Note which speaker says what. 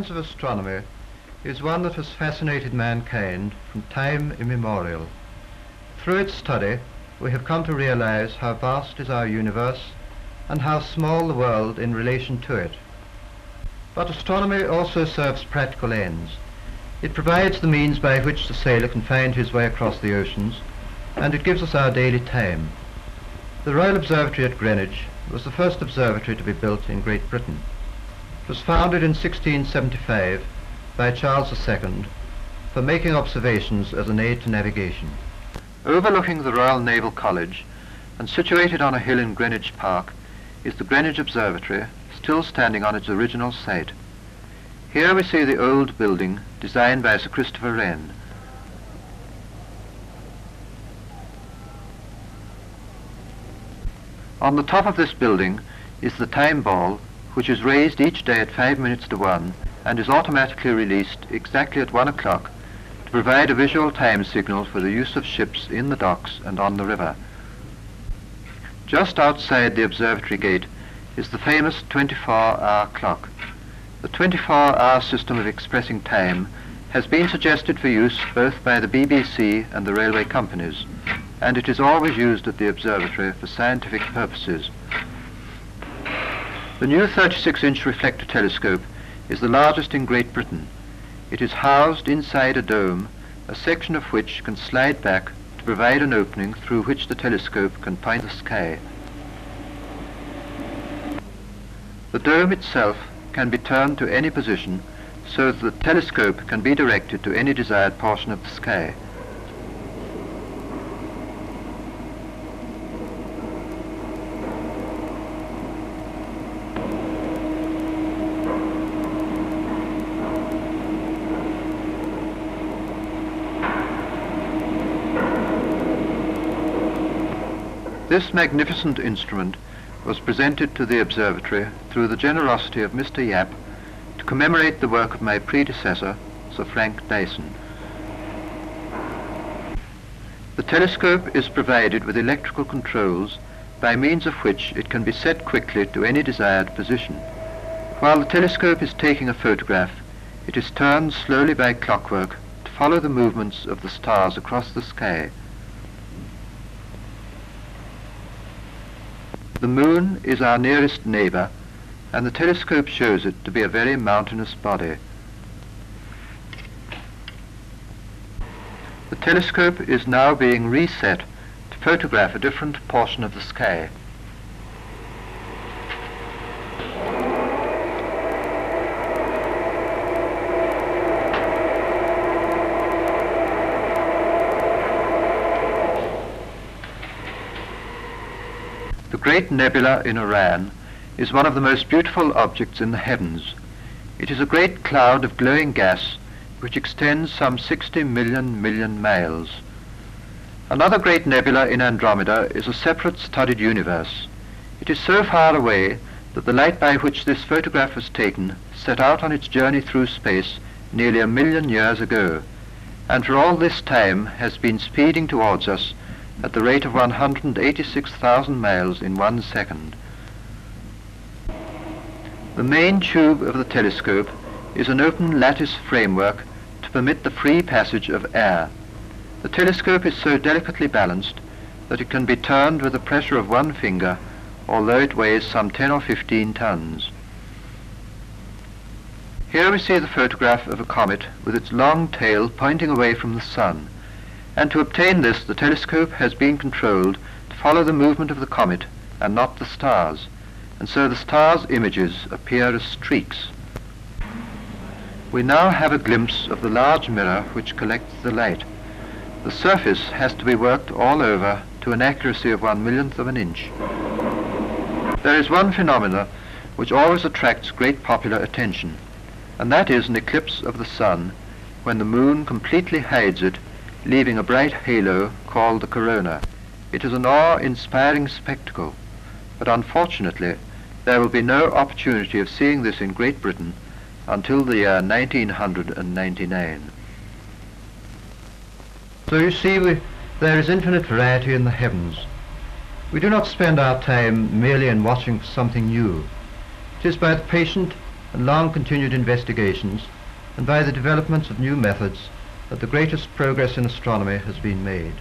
Speaker 1: science of astronomy is one that has fascinated mankind from time immemorial. Through its study, we have come to realize how vast is our universe and how small the world in relation to it. But astronomy also serves practical ends. It provides the means by which the sailor can find his way across the oceans, and it gives us our daily time. The Royal Observatory at Greenwich was the first observatory to be built in Great Britain. It was founded in 1675 by Charles II for making observations as an aid to navigation. Overlooking the Royal Naval College and situated on a hill in Greenwich Park is the Greenwich Observatory, still standing on its original site. Here we see the old building designed by Sir Christopher Wren. On the top of this building is the time ball, which is raised each day at 5 minutes to 1 and is automatically released exactly at 1 o'clock to provide a visual time signal for the use of ships in the docks and on the river. Just outside the observatory gate is the famous 24-hour clock. The 24-hour system of expressing time has been suggested for use both by the BBC and the railway companies, and it is always used at the observatory for scientific purposes. The new 36-inch Reflector Telescope is the largest in Great Britain. It is housed inside a dome, a section of which can slide back to provide an opening through which the telescope can point the sky. The dome itself can be turned to any position so that the telescope can be directed to any desired portion of the sky. This magnificent instrument was presented to the observatory through the generosity of Mr. Yap to commemorate the work of my predecessor, Sir Frank Dyson. The telescope is provided with electrical controls by means of which it can be set quickly to any desired position. While the telescope is taking a photograph, it is turned slowly by clockwork to follow the movements of the stars across the sky. The moon is our nearest neighbour, and the telescope shows it to be a very mountainous body. The telescope is now being reset to photograph a different portion of the sky. The great Nebula in Iran is one of the most beautiful objects in the heavens. It is a great cloud of glowing gas which extends some 60 million miles. Another great nebula in Andromeda is a separate studied universe. It is so far away that the light by which this photograph was taken set out on its journey through space nearly 1 million years ago, and for all this time has been speeding towards us at the rate of 186,000 miles in 1 second. The main tube of the telescope is an open lattice framework to permit the free passage of air. The telescope is so delicately balanced that it can be turned with the pressure of 1 finger, although it weighs some 10 or 15 tons. Here we see the photograph of a comet with its long tail pointing away from the sun. And to obtain this, the telescope has been controlled to follow the movement of the comet and not the stars, and so the stars' images appear as streaks. We now have a glimpse of the large mirror which collects the light. The surface has to be worked all over to an accuracy of 1/1,000,000th of an inch. There is one phenomenon which always attracts great popular attention, and that is an eclipse of the sun, when the moon completely hides it, leaving a bright halo called the corona. It is an awe-inspiring spectacle, but unfortunately there will be no opportunity of seeing this in Great Britain until the year 1999. So you see, there is infinite variety in the heavens. We do not spend our time merely in watching for something new. It is by the patient and long continued investigations, and by the development of new methods, that the greatest progress in astronomy has been made.